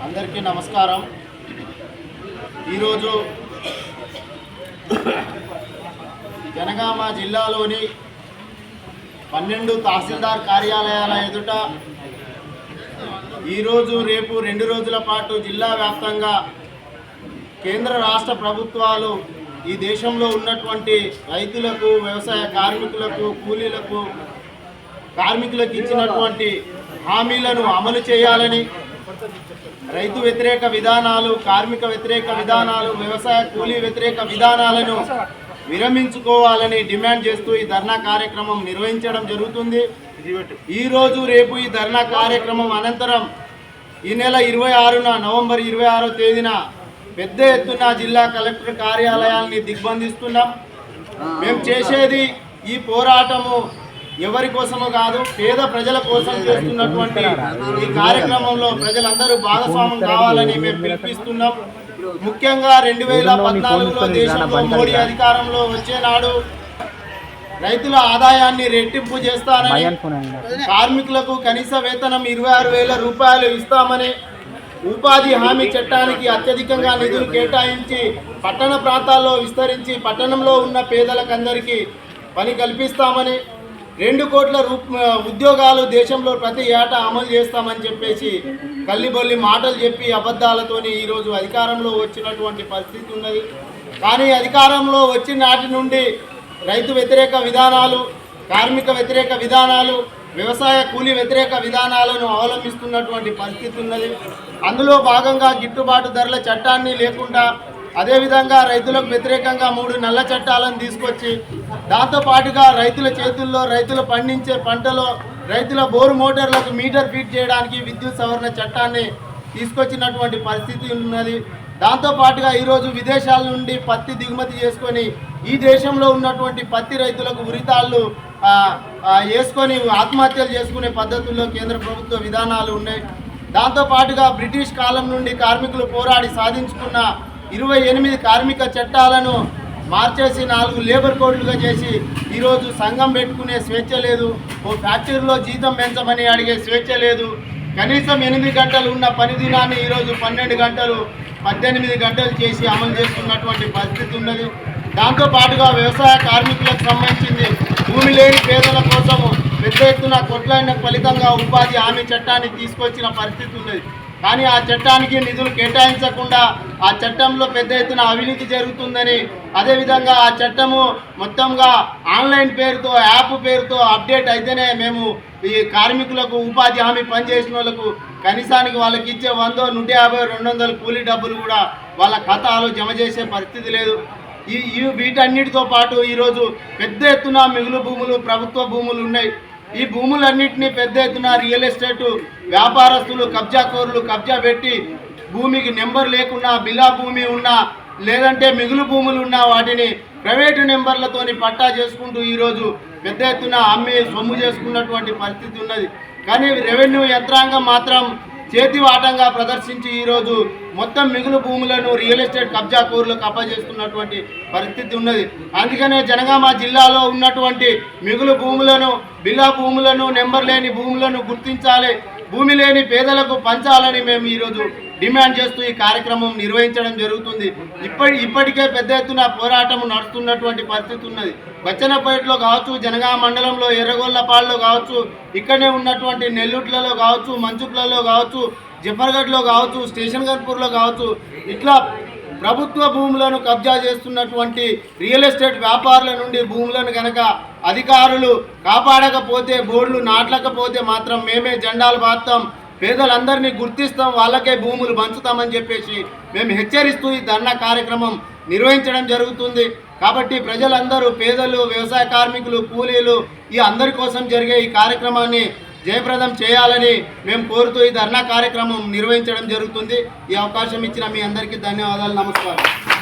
అందరికీ నమస్కారం। ఈరోజు జనగామ జిల్లాలోని 12 తహసీల్దార్ కార్యాలయాల ఎదుట ఈరోజు రేపు 2 రోజుల పాటు జిల్లా వ్యాప్తంగా కేంద్ర రాష్ట్ర ప్రభుత్వాలు ఈ దేశంలో ఉన్నటువంటి రైతులకు, వ్యవసాయ కార్మికులకు, కూలీలకు, కార్మికులకు ఇచ్చినటువంటి హామీలను అమలు చేయాలని, రైతు వ్యతిరేక విధానాలు, కార్మిక వ్యతిరేక విధానాలు, వ్యవసాయ కూలీ వ్యతిరేక విధానాలను విరమించుకోవాలని డిమాండ్ చేస్తూ ఈ ధర్నా కార్యక్రమం నిర్వహించడం జరుగుతుంది। ఈరోజు రేపు ఈ ధర్నా కార్యక్రమం అనంతరం ఈ నెల 26న నవంబర్ 26వ తేదీన పెద్ద ఎత్తున జిల్లా కలెక్టర్ కార్యాలయాన్ని దిగ్బంధిస్తున్నాం। మేము చేసేది ఈ పోరాటము ఎవరి కోసమో కాదు, పేద ప్రజల కోసం చేస్తున్నటువంటి ఈ కార్యక్రమంలో ప్రజలందరూ భాగస్వామ్యం కావాలని మేము పిలుపుస్తున్నాం। ముఖ్యంగా 2014లో దేశంలో మోడీ అధికారంలో వచ్చే నాడు రైతుల ఆదాయాన్ని రెట్టింపు చేస్తానని, కార్మికులకు కనీస వేతనం 26,000 రూపాయలు ఇస్తామని, ఉపాధి హామీ చట్టానికి అత్యధికంగా నిధులు కేటాయించి పట్టణ ప్రాంతాల్లో విస్తరించి పట్టణంలో ఉన్న పేదలకందరికీ పని కల్పిస్తామని, 2 కోట్ల ఉద్యోగాలు దేశంలో ప్రతి ఏటా అమలు చేస్తామని చెప్పేసి కల్లిబొల్లి మాటలు చెప్పి అబద్ధాలతోని ఈరోజు అధికారంలో వచ్చినటువంటి పరిస్థితి ఉన్నది। కానీ అధికారంలో వచ్చిన నాటి నుండి రైతు వ్యతిరేక విధానాలు, కార్మిక వ్యతిరేక విధానాలు, వ్యవసాయ కూలీ వ్యతిరేక విధానాలను అవలంబిస్తున్నటువంటి పరిస్థితి ఉన్నది। అందులో భాగంగా గిట్టుబాటు ధరల చట్టాన్ని లేకుండా, అదేవిధంగా రైతులకు వ్యతిరేకంగా 3 నల్ల చట్టాలను తీసుకొచ్చి, దాంతోపాటుగా రైతుల చేతుల్లో రైతులు పండించే పంటలో రైతుల బోరు మోటార్లకు మీటర్ ఫీట్ చేయడానికి విద్యుత్ సవరణ చట్టాన్ని తీసుకొచ్చినటువంటి పరిస్థితి ఉన్నది। దాంతోపాటుగా ఈరోజు విదేశాల నుండి పత్తి దిగుమతి చేసుకొని ఈ దేశంలో ఉన్నటువంటి పత్తి రైతులకు ఉరితాళ్ళు వేసుకొని ఆత్మహత్యలు చేసుకునే పద్ధతుల్లో కేంద్ర ప్రభుత్వ విధానాలు ఉన్నాయి। దాంతోపాటుగా బ్రిటిష్ కాలం నుండి కార్మికులు పోరాడి సాధించుకున్న 28 కార్మిక చట్టాలను మార్చేసి 4 లేబర్ కోడ్లుగా చేసి ఈరోజు సంఘం పెట్టుకునే స్వేచ్ఛ లేదు, ఓ ఫ్యాక్టరీలో జీతం పెంచమని అడిగే స్వేచ్ఛ లేదు, కనీసం 8 గంటలు ఉన్న పని దినాన్ని ఈరోజు 12 గంటలు 18 గంటలు చేసి అమలు చేస్తున్నటువంటి పరిస్థితి ఉన్నది। దాంతోపాటుగా వ్యవసాయ కార్మికులకు సంబంధించింది భూమి లేని పేదల కోసము పెద్ద ఎత్తున కొట్లాడిన ఫలితంగా ఉపాధి హామీ చట్టాన్ని తీసుకొచ్చిన పరిస్థితి ఉన్నది। కానీ ఆ చట్టానికి నిధులు కేటాయించకుండా ఆ చట్టంలో పెద్ద ఎత్తున అవినీతి జరుగుతుందని, అదేవిధంగా ఆ చట్టము మొత్తంగా ఆన్లైన్ పేరుతో, యాప్ పేరుతో అప్డేట్ అయితేనే మేము ఈ కార్మికులకు ఉపాధి హామీ పనిచేసిన వాళ్ళకు కనీసానికి వాళ్ళకి ఇచ్చే 100, 150, 200 కూలీ డబ్బులు కూడా వాళ్ళ ఖాతాలో జమ చేసే పరిస్థితి లేదు। వీటన్నిటితో పాటు ఈరోజు పెద్ద ఎత్తున మిగులు భూములు, ప్రభుత్వ భూములు ఉన్నాయి। ఈ భూములన్నింటినీ పెద్ద ఎత్తున రియల్ ఎస్టేట్ వ్యాపారస్తులు, కబ్జాకోరులు కబ్జా పెట్టి భూమికి నెంబర్ లేకున్నా, బిలా భూమి ఉన్నా, లేదంటే మిగులు భూములు ఉన్న వాటిని ప్రైవేటు నెంబర్లతోని పట్టా చేసుకుంటూ ఈరోజు పెద్ద ఎత్తున అమ్మి సొమ్ము చేసుకున్నటువంటి పరిస్థితి ఉన్నది। కానీ రెవెన్యూ యంత్రాంగం మాత్రం చేతివాటంగా ప్రదర్శించి ఈరోజు మొత్తం మిగులు భూములను రియల్ ఎస్టేట్ కబ్జాకోరులకు అప్పజేస్తున్నటువంటి పరిస్థితి ఉన్నది। అందుకనే జనగామ జిల్లాలో ఉన్నటువంటి మిగులు భూములను, బిల్లా భూములను, నెంబర్ లేని భూములను గుర్తించాలి, భూమి లేని పేదలకు పంచాలని మేము ఈరోజు డిమాండ్ చేస్తూ ఈ కార్యక్రమం నిర్వహించడం జరుగుతుంది। ఇప్పటికే పెద్ద ఎత్తున పోరాటం నడుస్తున్నటువంటి పరిస్థితి ఉన్నది। బచ్చన్నపేటలో కావచ్చు, జనగామ మండలంలో ఎర్రగొల్లపాడులో కావచ్చు, ఇక్కడనే ఉన్నటువంటి నెల్లూట్లలో కావచ్చు, మంచుకులలో కావచ్చు, జఫర్గఢ్లో కావచ్చు, స్టేషన్ గన్పూర్లో కావచ్చు, ఇట్లా ప్రభుత్వ భూములను కబ్జా చేస్తున్నటువంటి రియల్ ఎస్టేట్ వ్యాపారుల నుండి భూములను కనుక అధికారులు కాపాడకపోతే, బోర్డులు నాటలేకపోతే మాత్రం మేమే జెండాలు బాస్తాం, పేదలందరినీ గుర్తిస్తాం, వాళ్ళకే భూములు పంచుతామని చెప్పేసి మేము హెచ్చరిస్తూ ఈ ధర్నా కార్యక్రమం నిర్వహించడం జరుగుతుంది। కాబట్టి ప్రజలందరూ, పేదలు, వ్యవసాయ కార్మికులు, కూలీలు, ఈ అందరి కోసం జరిగే ఈ కార్యక్రమాన్ని జయప్రదం చేయాలని మేము కోరుతూ ఈ ధర్నా కార్యక్రమం నిర్వహించడం జరుగుతుంది। ఈ అవకాశం ఇచ్చిన మీ అందరికీ ధన్యవాదాలు, నమస్కారం।